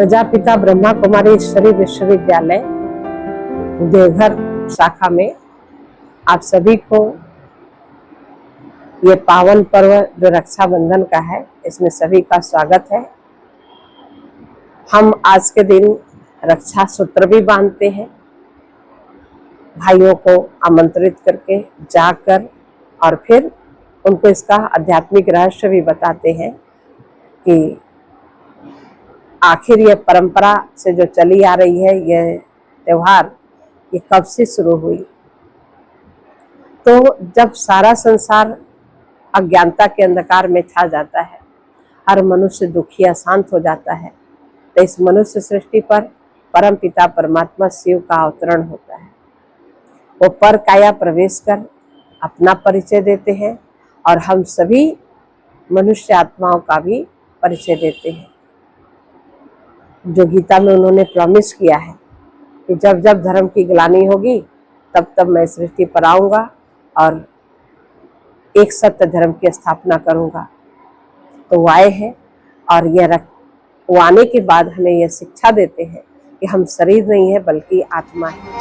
प्रजापिता ब्रह्मा कुमारी ईश्वरी विश्वविद्यालय देवघर शाखा में आप सभी को ये पावन पर्व जो रक्षाबंधन का है, इसमें सभी का स्वागत है। हम आज के दिन रक्षा सूत्र भी बांधते हैं, भाइयों को आमंत्रित करके जाकर, और फिर उनको इसका आध्यात्मिक रहस्य भी बताते हैं कि आखिर ये परंपरा से जो चली आ रही है, ये त्योहार ये कब से शुरू हुई। तो जब सारा संसार अज्ञानता के अंधकार में छा जाता है, हर मनुष्य दुखी अशांत हो जाता है, तो इस मनुष्य सृष्टि पर परम पिता परमात्मा शिव का अवतरण होता है। वो पर काया प्रवेश कर अपना परिचय देते हैं और हम सभी मनुष्य आत्माओं का भी परिचय देते हैं। जो गीता में उन्होंने प्रॉमिस किया है कि जब जब धर्म की ग्लानि होगी तब तब मैं सृष्टि पर आऊँगा और एक सत्य धर्म की स्थापना करूँगा। तो वो आए हैं और वो आने के बाद हमें यह शिक्षा देते हैं कि हम शरीर नहीं है बल्कि आत्मा है।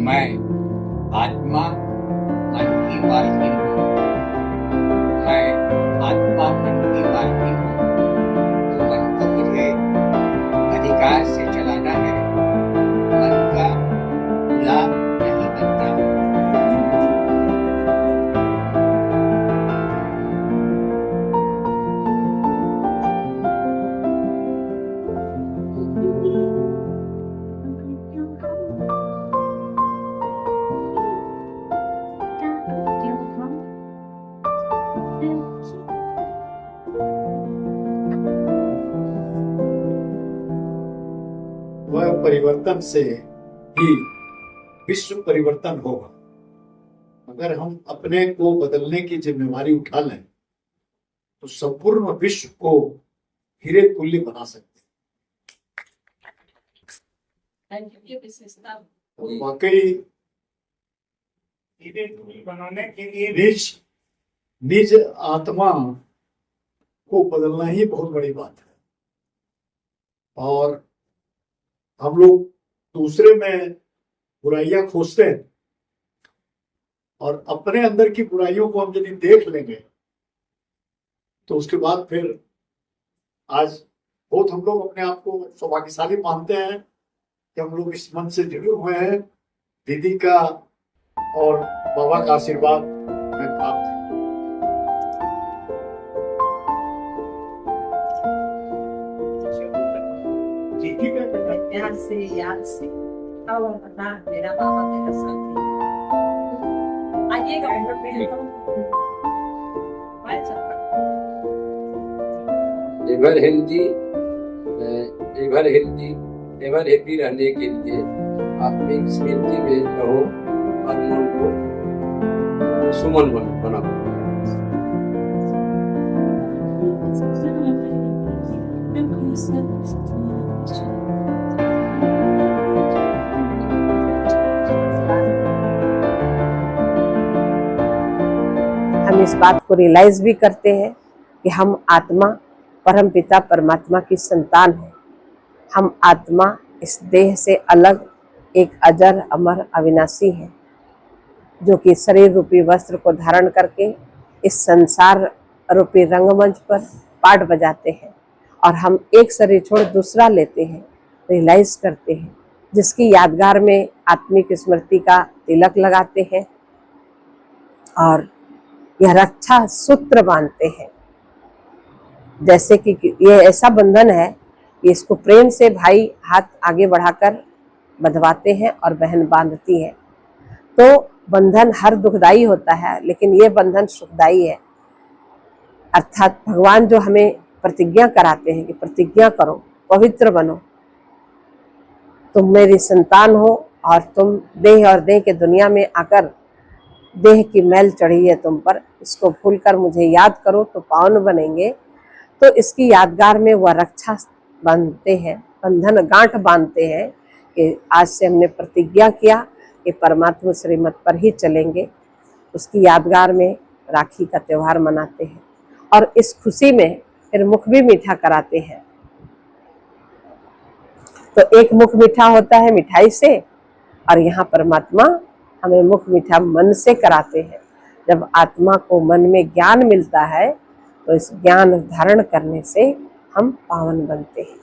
मैं आत्मा मन की मालकिन हूँ। मैं आत्मा मन की मालकिन हूँ। तो मन को मुझे अधिकार से चलाना है। मन का लाभ नहीं बनता। वह परिवर्तन से ही विश्व परिवर्तन होगा। अगर हम अपने को बदलने की जिम्मेवारी उठा लें तो संपूर्ण विश्व को हीरे तुल्य बना सकते हैं। और वाकई हीरे तुल्य बनाने के लिए निज आत्मा को बदलना ही बहुत बड़ी बात है। और हम लोग दूसरे में बुराइयां खोजते हैं और अपने अंदर की बुराइयों को हम यदि देख लेंगे तो उसके बाद फिर आज बहुत हम लोग अपने आप को सौभाग्यशाली मानते हैं कि हम लोग इस मन से जुड़े हुए हैं। दीदी का और बाबा का आशीर्वाद हमें प्राप्त है। प्यार से याद से और बता मेरा बाबा मेरा साथी। आइएगा एवर हेल्दी रहने के लिए आत्मिक स्मृति में रहो और मन को सुमन बनाओ। हम इस बात को रियलाइज भी करते हैं कि हम आत्मा परम पिता परमात्मा की संतान है। हम आत्मा इस देह से अलग एक अजर अमर अविनाशी है, जो कि शरीर रूपी वस्त्र को धारण करके इस संसार रूपी रंगमंच पर पाठ बजाते हैं और हम एक शरीर छोड़ दूसरा लेते हैं, रियलाइज करते हैं, जिसकी यादगार में आत्मिक स्मृति का तिलक लगाते हैं और यह रक्षा सूत्र बांधते हैं। जैसे कि ये ऐसा बंधन है कि इसको प्रेम से भाई हाथ आगे बढ़ाकर बंधवाते हैं और बहन बांधती है। तो बंधन हर दुखदाई होता है, लेकिन ये बंधन सुखदाई है। अर्थात भगवान जो हमें प्रतिज्ञा कराते हैं कि प्रतिज्ञा करो, पवित्र बनो, तुम मेरी संतान हो और तुम देह और देह के दुनिया में आकर देह की मैल चढ़ी है तुम पर, इसको भूलकर मुझे याद करो तो पावन बनेंगे। तो इसकी यादगार में वह रक्षा बांधते हैं, बंधन गांठ बांधते हैं कि आज से हमने प्रतिज्ञा किया कि परमात्मा श्रीमत पर ही चलेंगे। उसकी यादगार में राखी का त्योहार मनाते हैं और इस खुशी में फिर मुख भी मीठा कराते हैं। तो एक मुख मीठा होता है मिठाई से, और यहाँ परमात्मा हमें मुख मीठा मन से कराते हैं। जब आत्मा को मन में ज्ञान मिलता है तो इस ज्ञान धारण करने से हम पावन बनते हैं।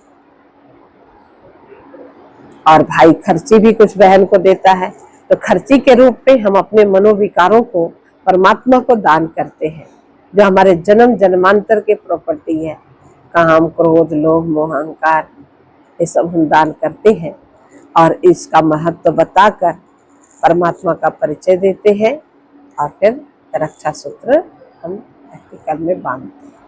और भाई खर्ची भी कुछ बहन को देता है, तो खर्ची के रूप में हम अपने मनोविकारों को परमात्मा को दान करते हैं, जो हमारे जन्म जन्मांतर के प्रॉपर्टी है। काम, क्रोध, लोभ, मोह, अहंकार, ये सब हम दान करते हैं और इसका महत्व बताकर परमात्मा का परिचय देते हैं और फिर रक्षा सूत्र हम प्रैक्टिकल में बांधते हैं।